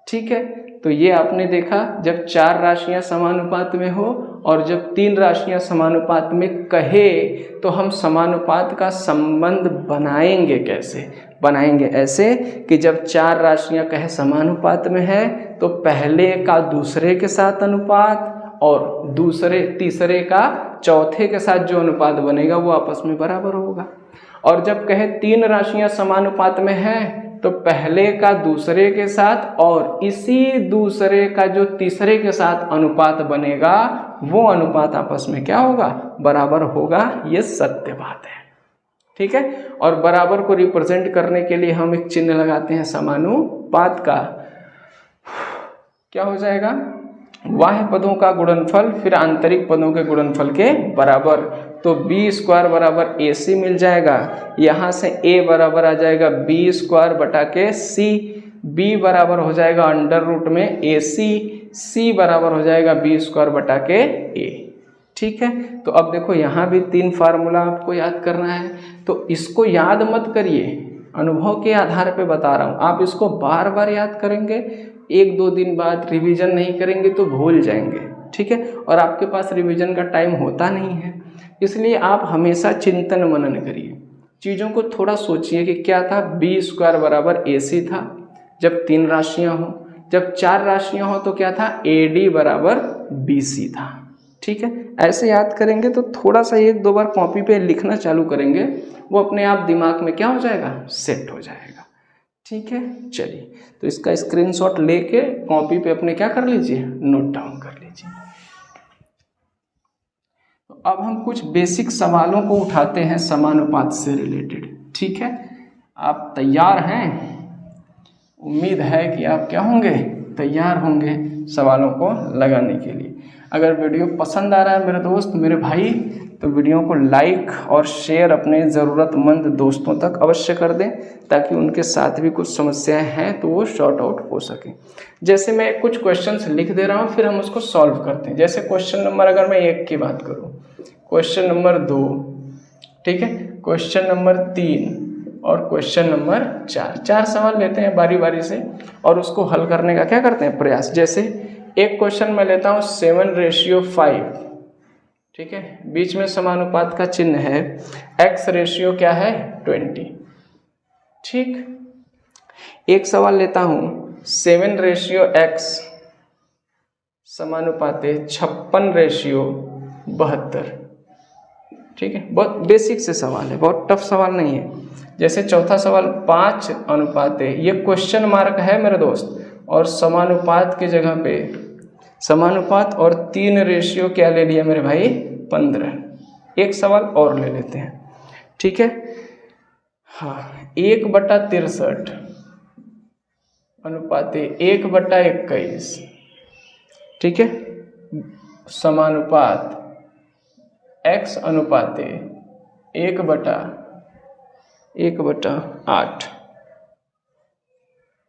ठीक है, तो ये आपने देखा जब 4 राशियां समानुपात में हो और जब 3 राशियां समानुपात में कहे तो हम समानुपात का संबंध बनाएंगे। कैसे बनाएंगे, ऐसे कि जब 4 राशियां कहे समानुपात में है तो पहले का दूसरे के साथ अनुपात और दूसरे तीसरे का चौथे के साथ जो अनुपात बनेगा वो आपस में बराबर होगा। और जब कहे 3 राशियां समानुपात में है तो पहले का दूसरे के साथ और इसी दूसरे का जो तीसरे के साथ अनुपात बनेगा वो अनुपात आपस में क्या होगा, बराबर होगा। ये सत्य बात है। ठीक है, और बराबर को रिप्रेजेंट करने के लिए हम एक चिन्ह लगाते हैं समानुपात का। क्या हो जाएगा, बाह्य पदों का गुणनफल फिर आंतरिक पदों के गुणनफल के बराबर, तो B स्क्वायर बराबर AC मिल जाएगा। यहाँ से A बराबर आ जाएगा B स्क्वायर बटा के C, B बराबर हो जाएगा अंडर रूट में AC, C बराबर हो जाएगा B स्क्वायर बटा के A। ठीक है, तो अब देखो यहाँ भी 3 फार्मूला आपको याद करना है, तो इसको याद मत करिए, अनुभव के आधार पे बता रहा हूँ। आप इसको बार बार याद करेंगे, 1-2 दिन बाद रिवीजन नहीं करेंगे तो भूल जाएंगे। ठीक है, और आपके पास रिवीजन का टाइम होता नहीं है, इसलिए आप हमेशा चिंतन मनन करिए, चीज़ों को थोड़ा सोचिए कि क्या था। B स्क्वायर बराबर AC था जब 3 राशियां हो, जब 4 राशियां हो तो क्या था, AD बराबर BC था। ठीक है, ऐसे याद करेंगे तो थोड़ा सा 1-2 बार कॉपी पे लिखना चालू करेंगे, वो अपने आप दिमाग में क्या हो जाएगा, सेट हो जाएगा। ठीक है, चलिए तो इसका स्क्रीनशॉट लेके कॉपी पे अपने क्या कर लीजिए, नोट डाउन कर लीजिए। तो अब हम कुछ बेसिक सवालों को उठाते हैं समानुपात से रिलेटेड। ठीक है, आप तैयार हैं? उम्मीद है कि आप क्या होंगे, तैयार होंगे सवालों को लगाने के लिए। अगर वीडियो पसंद आ रहा है मेरे दोस्त, मेरे भाई, तो वीडियो को लाइक और शेयर अपने ज़रूरतमंद दोस्तों तक अवश्य कर दें, ताकि उनके साथ भी कुछ समस्याएं हैं तो वो शॉर्ट आउट हो सके। जैसे मैं कुछ क्वेश्चंस लिख दे रहा हूँ, फिर हम उसको सॉल्व करते हैं। जैसे क्वेश्चन नंबर, अगर मैं 1 की बात करूँ, क्वेश्चन नंबर 2, ठीक है, क्वेश्चन नंबर 3 और क्वेश्चन नंबर 4, 4 सवाल लेते हैं बारी बारी से और उसको हल करने का क्या करते हैं, प्रयास। जैसे एक क्वेश्चन मैं लेता हूँ 7:5, ठीक है, बीच में समानुपात का चिन्ह है, x रेशियो क्या है 20, ठीक। एक सवाल लेता हूँ 7:x समानुपाते 56:72, ठीक है, बहुत बेसिक से सवाल है, बहुत टफ सवाल नहीं है। जैसे चौथा सवाल 5:, ये क्वेश्चन मार्क है मेरे दोस्त, और समानुपात की जगह पे समानुपात और 3 रेशियो क्या ले लिया मेरे भाई, 15। एक सवाल और ले लेते हैं, ठीक है, हाँ, 1/63 अनुपाते 1/21, ठीक है, समानुपात x अनुपाते 1/8,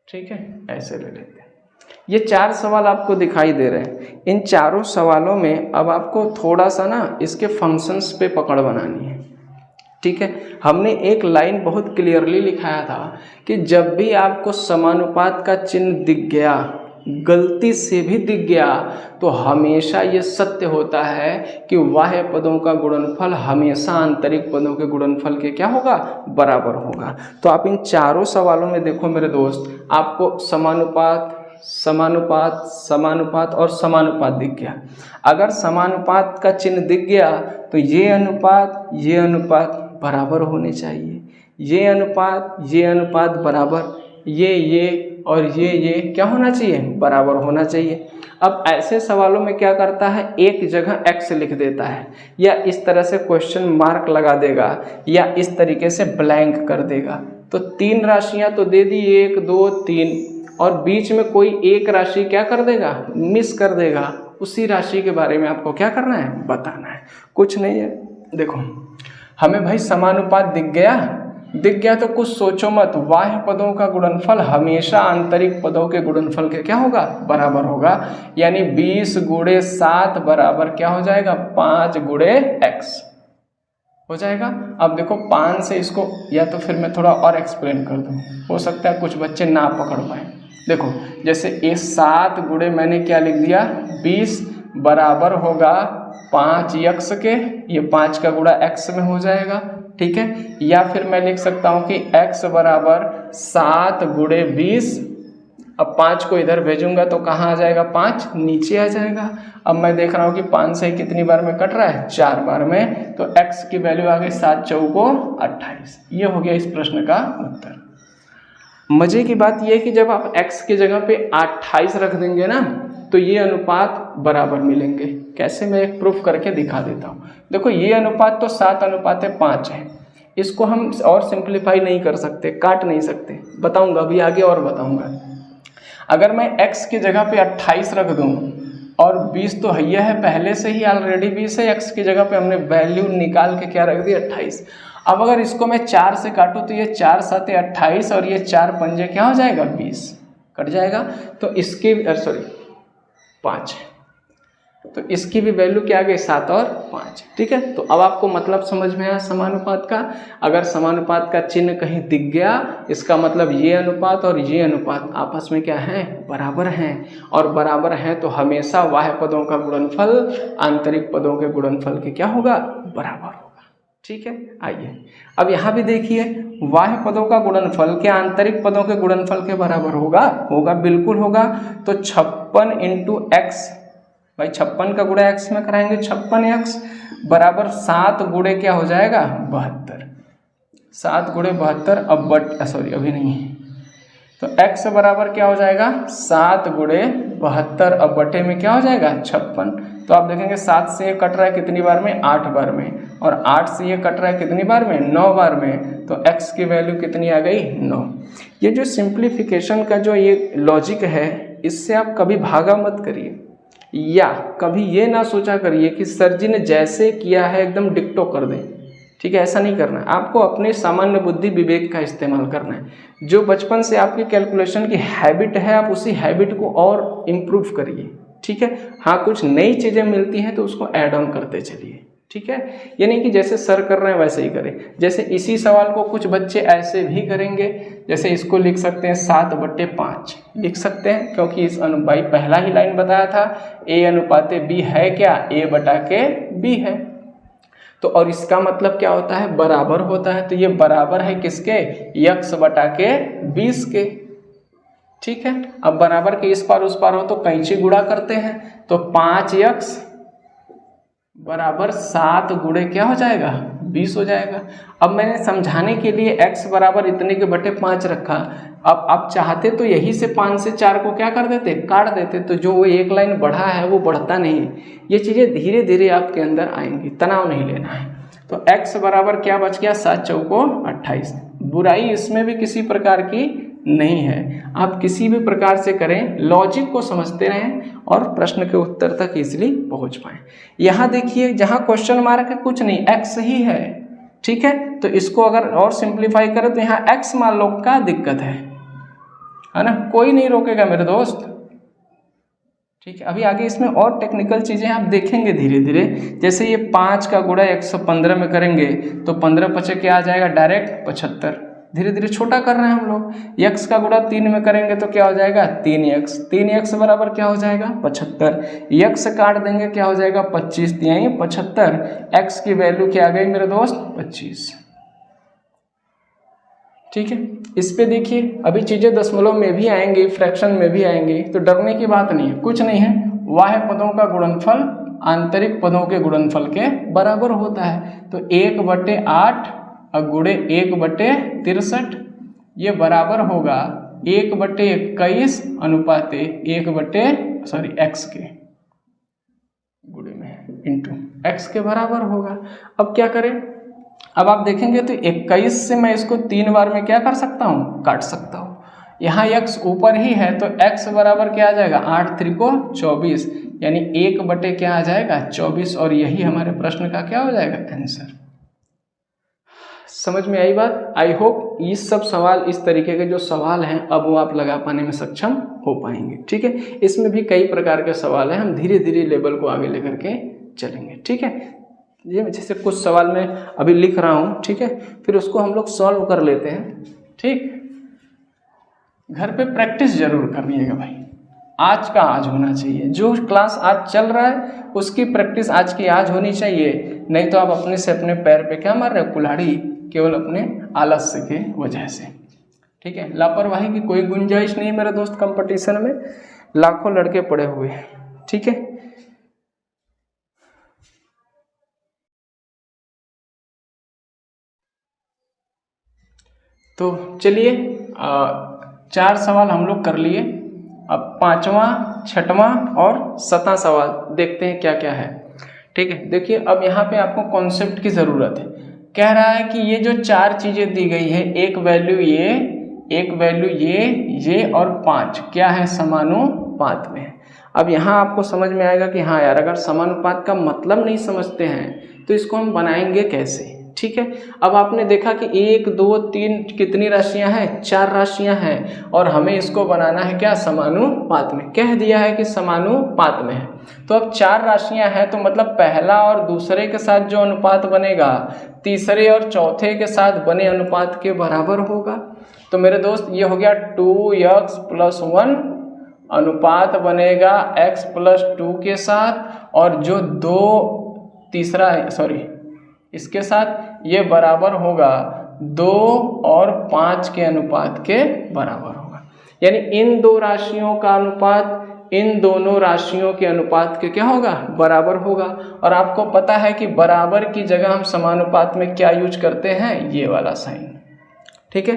ठीक है, ऐसे ले लेते हैं। ये 4 सवाल आपको दिखाई दे रहे हैं। इन चारों सवालों में अब आपको थोड़ा सा ना इसके फंक्शंस पे पकड़ बनानी है, ठीक है। हमने एक लाइन बहुत क्लियरली लिखाया था कि जब भी आपको समानुपात का चिन्ह दिख गया, गलती से भी दिख गया, तो हमेशा ये सत्य होता है कि बाह्य पदों का गुणनफल हमेशा आंतरिक पदों के गुणनफल के क्या होगा, बराबर होगा। तो आप इन चारों सवालों में देखो मेरे दोस्त, आपको समानुपात, समानुपात, समानुपात और समानुपात दिख गया। अगर समानुपात का चिन्ह दिख गया तो ये अनुपात बराबर होने चाहिए, ये अनुपात बराबर, ये और ये क्या होना चाहिए, बराबर होना चाहिए। अब ऐसे सवालों में क्या करता है, एक जगह x लिख देता है, या इस तरह से क्वेश्चन मार्क लगा देगा, या इस तरीके से ब्लैंक कर देगा। तो 3 राशियां तो दे दी, 1 2 3, और बीच में कोई एक राशि क्या कर देगा, मिस कर देगा। उसी राशि के बारे में आपको क्या करना है, बताना है, कुछ नहीं है। देखो हमें भाई समानुपात दिख गया तो कुछ सोचो मत, बाह्य पदों का गुणनफल हमेशा आंतरिक पदों के गुणनफल के क्या होगा, बराबर होगा। यानी 20 × 7 बराबर क्या हो जाएगा, 5 × x हो जाएगा। अब देखो 5 से इसको, या तो फिर मैं थोड़ा और एक्सप्लेन कर दूं, हो सकता है कुछ बच्चे ना पकड़ पाए। देखो जैसे ये 7 गुणे मैंने क्या लिख दिया, 20 बराबर होगा 5x के, ये 5 का गुणा x में हो जाएगा, ठीक है। या फिर मैं लिख सकता हूँ कि x बराबर 7 × 20, अब 5 को इधर भेजूंगा तो कहाँ आ जाएगा, 5 नीचे आ जाएगा। अब मैं देख रहा हूँ कि 5 से कितनी बार में कट रहा है, 4 बार में, तो x की वैल्यू आ गई 7 चौको 28। ये हो गया इस प्रश्न का उत्तर। मजे की बात यह है कि जब आप x की जगह पे 28 रख देंगे ना, तो ये अनुपात बराबर मिलेंगे। कैसे, मैं एक प्रूफ करके दिखा देता हूँ। देखो ये अनुपात तो 7:5 है, इसको हम और सिंप्लीफाई नहीं कर सकते, काट नहीं सकते, बताऊंगा अभी आगे और बताऊंगा। अगर मैं x की जगह पे 28 रख दूं और 20 तो हैया है पहले से ही, ऑलरेडी 20 है, x की जगह पे हमने वैल्यू निकाल के क्या रख दी, 28। अब अगर इसको मैं 4 से काटूं तो ये 4 7 28 और ये 4 पंजे क्या हो जाएगा, 20 कट जाएगा। तो इसकी 5, तो इसकी भी वैल्यू क्या आ गई, 7 और 5, ठीक है। तो अब आपको मतलब समझ में आया समानुपात का। अगर समानुपात का चिन्ह कहीं दिख गया, इसका मतलब ये अनुपात और ये अनुपात आपस में क्या है, बराबर हैं, और बराबर हैं तो हमेशा बाह्य पदों का गुणनफल आंतरिक पदों के गुणनफल के क्या होगा, बराबर होगा, ठीक है। आइए अब यहाँ भी देखिए, बाह्य पदों का गुणनफल क्या आंतरिक पदों के गुणनफल के बराबर होगा, बिल्कुल होगा। तो 56 × x, भाई 56 का गुणा x में कराएंगे, 56x बराबर 7 गुणे क्या हो जाएगा, 72। 7 × 72, अब अभी नहीं, तो x बराबर क्या हो जाएगा 7 गुणे 72 अब बटे में क्या हो जाएगा 56। तो आप देखेंगे 7 से ये कट रहा है कितनी बार में 8 बार में, और 8 से ये कट रहा है कितनी बार में 9 बार में, तो x की वैल्यू कितनी आ गई 9। ये जो सिंप्लीफिकेशन का जो ये लॉजिक है, इससे आप कभी भागा मत करिए, या कभी ये ना सोचा करिए कि सर जी ने जैसे किया है एकदम डिक्टो कर दें, ठीक है, ऐसा नहीं करना है। आपको अपने सामान्य बुद्धि विवेक का इस्तेमाल करना है। जो बचपन से आपकी कैलकुलेशन की हैबिट है, आप उसी हैबिट को और इम्प्रूव करिए, ठीक है। हाँ, कुछ नई चीज़ें मिलती हैं तो उसको ऐड ऑन करते चलिए, ठीक है। ये नहीं कि जैसे सर कर रहे हैं वैसे ही करें। जैसे इसी सवाल को कुछ बच्चे ऐसे भी करेंगे, जैसे इसको लिख सकते हैं 7/5 लिख सकते हैं, क्योंकि इस भाई पहला ही लाइन बताया था A अनुपाते B है क्या, A/B है। तो और इसका मतलब क्या होता है, बराबर होता है। तो ये बराबर है किसके, x/20 के, ठीक है। अब बराबर के इस पार उस पार हो तो कैंची गुणा करते हैं, तो 5x बराबर 7 गुणे क्या हो जाएगा 20 हो जाएगा। अब मैंने समझाने के लिए x बराबर इतने के बटे 5 रखा। अब आप चाहते तो यही से 5 से 4 को क्या कर देते, काट देते, तो जो वो एक लाइन बढ़ा है वो बढ़ता नहीं। ये चीज़ें धीरे धीरे आपके अंदर आएंगी, तनाव नहीं लेना है। तो x बराबर क्या बच गया 7 चौको 28। बुराई इसमें भी किसी प्रकार की नहीं है, आप किसी भी प्रकार से करें, लॉजिक को समझते रहें और प्रश्न के उत्तर तक इजीली पहुंच पाएं। यहाँ देखिए जहाँ क्वेश्चन मार्क है कुछ नहीं, x ही है, ठीक है। तो इसको अगर और सिंप्लीफाई करें तो यहाँ x मान लो, क्या दिक्कत है ना, कोई नहीं रोकेगा मेरे दोस्त, ठीक है। अभी आगे इसमें और टेक्निकल चीज़ें आप देखेंगे धीरे धीरे। जैसे ये 5 का गुणा 115 में करेंगे तो 15×5 क्या आ जाएगा डायरेक्ट 75। धीरे धीरे छोटा कर रहे हैं हम लोग। x का गुणा 3 में करेंगे तो क्या हो जाएगा 3x, 3x बराबर क्या हो जाएगा 75। x काट देंगे क्या हो जाएगा 25, यानी 75। x की वैल्यू क्या आ गई मेरे दोस्त 25, ठीक है। इस पे देखिए अभी चीज़ें दशमलव में भी आएंगी, फ्रैक्शन में भी आएंगी, तो डरने की बात नहीं है, कुछ नहीं है। बाह्य पदों का गुणनफल आंतरिक पदों के गुणनफल के बराबर होता है। तो 1/8 गुणे 1/63 ये बराबर होगा 1/21 अनुपाते x के गुणे में इंटू x के बराबर होगा। अब क्या करें, अब आप देखेंगे तो 21 से मैं इसको 3 बार में क्या कर सकता हूँ, काट सकता हूँ। यहाँ x ऊपर ही है तो x बराबर क्या आ जाएगा 8 त्रिको 24, यानी 1 क्या आ जाएगा 24, और यही हमारे प्रश्न का क्या हो जाएगा आंसर। समझ में आई बात। आई होप ये सब सवाल, इस तरीके के जो सवाल हैं अब वो आप लगा पाने में सक्षम हो पाएंगे, ठीक है। इसमें भी कई प्रकार के सवाल हैं, हम धीरे धीरे लेवल को आगे लेकर के चलेंगे, ठीक है। ये जैसे कुछ सवाल मैं अभी लिख रहा हूँ, ठीक है, फिर उसको हम लोग सॉल्व कर लेते हैं, ठीक। घर पे प्रैक्टिस जरूर करनिएगा भाई, आज का आज होना चाहिए। जो क्लास आज चल रहा है उसकी प्रैक्टिस आज की आज होनी चाहिए, नहीं तो आप अपने से अपने पैर पे क्या मार रहे हो, कुल्हाड़ी, केवल अपने आलस्य के वजह से, ठीक है। लापरवाही की कोई गुंजाइश नहीं मेरे दोस्त। कंपटीशन में लाखों लड़के पड़े हुए हैं, ठीक है। तो चलिए 4 सवाल हम लोग कर लिए। अब 5वां, 6वां और 7वां सवाल देखते हैं क्या क्या है, ठीक है। देखिए अब यहाँ पे आपको कॉन्सेप्ट की ज़रूरत है। कह रहा है कि ये जो 4 चीज़ें दी गई है, एक वैल्यू ये, एक वैल्यू ये और 5 क्या है समानुपात में है। अब यहाँ आपको समझ में आएगा कि हाँ यार, अगर समानुपात का मतलब नहीं समझते हैं तो इसको हम बनाएंगे कैसे, ठीक है। अब आपने देखा कि 1 2 3 कितनी राशियां हैं, 4 राशियां हैं, और हमें इसको बनाना है क्या समानुपात में। कह दिया है कि समानुपात में है, तो अब 4 राशियां हैं तो मतलब पहला और दूसरे के साथ जो अनुपात बनेगा तीसरे और चौथे के साथ बने अनुपात के बराबर होगा। तो मेरे दोस्त ये हो गया 2x + 1 अनुपात बनेगा x + 2 के साथ, और जो इसके साथ ये बराबर होगा 2 और 5 के अनुपात के बराबर होगा। यानी इन 2 राशियों का अनुपात इन दोनों राशियों के अनुपात के क्या होगा, बराबर होगा। और आपको पता है कि बराबर की जगह हम समानुपात में क्या यूज करते हैं, ये वाला साइन, ठीक है।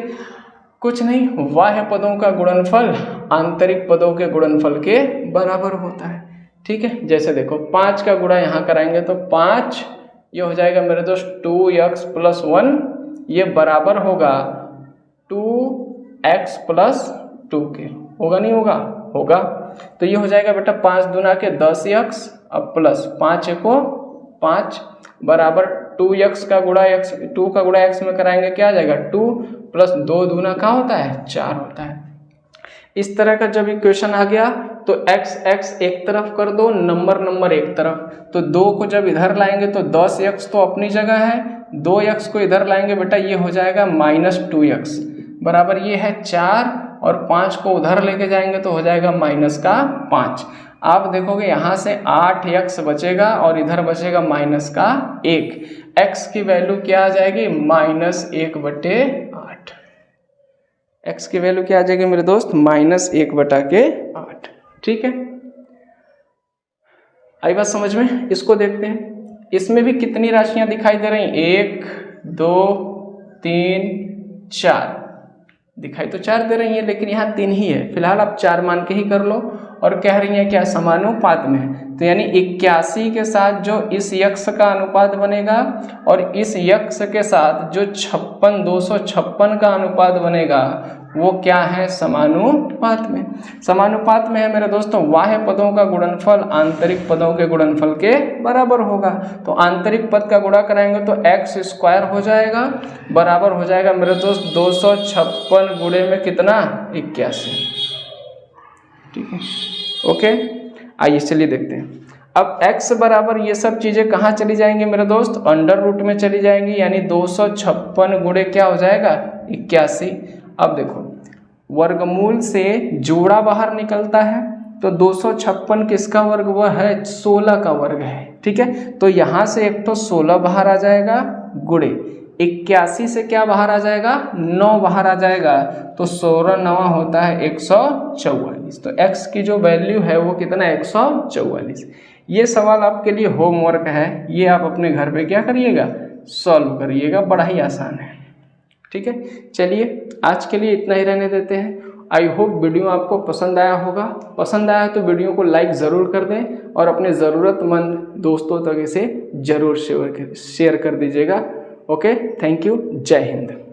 कुछ नहीं, बाह्य पदों का गुणनफल आंतरिक पदों के गुणनफल के बराबर होता है। ठीक है, जैसे देखो 5 का गुणा यहाँ कराएंगे तो 5 ये हो जाएगा मेरे दोस्त 2x + 1, ये बराबर होगा 2x + 2 के। होगा नहीं होगा? होगा। तो ये हो जाएगा बेटा 5 दूना के 10x अब प्लस 5 को 5 बराबर 2x का गुणा x, 2 का गुणा x में कराएंगे क्या आ जाएगा 2 + 2 दूना का होता है 4 होता है। इस तरह का जब इक्वेशन आ गया तो x एक तरफ कर दो, नंबर एक तरफ, तो 2 को जब इधर लाएंगे तो 10x तो अपनी जगह है, 2x को इधर लाएंगे बेटा ये हो जाएगा -2x बराबर ये है 4, और 5 को उधर लेके जाएंगे तो हो जाएगा -5। आप देखोगे यहाँ से 8x बचेगा और इधर बचेगा -1। x की वैल्यू क्या आ जाएगी -1/8। x की वैल्यू क्या आ जाएगी मेरे दोस्त -1/8। ठीक है, आई बात समझ में? इसको देखते हैं, इसमें भी कितनी राशियां दिखाई दे रही हैं 1 2 3 4 दिखाई तो 4 दे रही है, लेकिन यहाँ 3 ही है। फिलहाल आप 4 मान के ही कर लो। और कह रही है क्या समानुपात में है, तो यानी 81 के साथ जो इस यक्ष का अनुपात बनेगा और इस यक्ष के साथ जो 256 का अनुपात बनेगा वो क्या है समानुपात में। समानुपात में है मेरे दोस्तों, बाह्य पदों का गुणनफल आंतरिक पदों के गुणनफल के बराबर होगा। तो आंतरिक पद का गुणा कराएंगे तो x² हो जाएगा बराबर हो जाएगा मेरे दोस्त 256 गुणे में कितना 81। ठीक है, ओके। आइए चलिए देखते हैं। अब x बराबर ये सब चीजें कहाँ चली जाएंगी मेरे दोस्त, अंडर रूट में चली जाएंगी, यानी 256 गुणे क्या हो जाएगा 81। अब देखो वर्गमूल से जोड़ा बाहर निकलता है तो 256 किसका वर्ग, वह है 16 का वर्ग है। ठीक है, तो यहाँ से एक तो 16 बाहर आ जाएगा गुणे 81 से क्या बाहर आ जाएगा 9 बाहर आ जाएगा, तो 16 9 होता है 144। तो x की जो वैल्यू है वो कितना 144। ये सवाल आपके लिए होमवर्क है, ये आप अपने घर पे क्या करिएगा सॉल्व करिएगा, बड़ा ही आसान है। ठीक है, चलिए आज के लिए इतना ही रहने देते हैं। आई होप वीडियो आपको पसंद आया होगा। पसंद आया तो वीडियो को लाइक ज़रूर कर दें और अपने ज़रूरतमंद दोस्तों तक इसे ज़रूर शेयर कर दीजिएगा। ओके, थैंक यू, जय हिंद।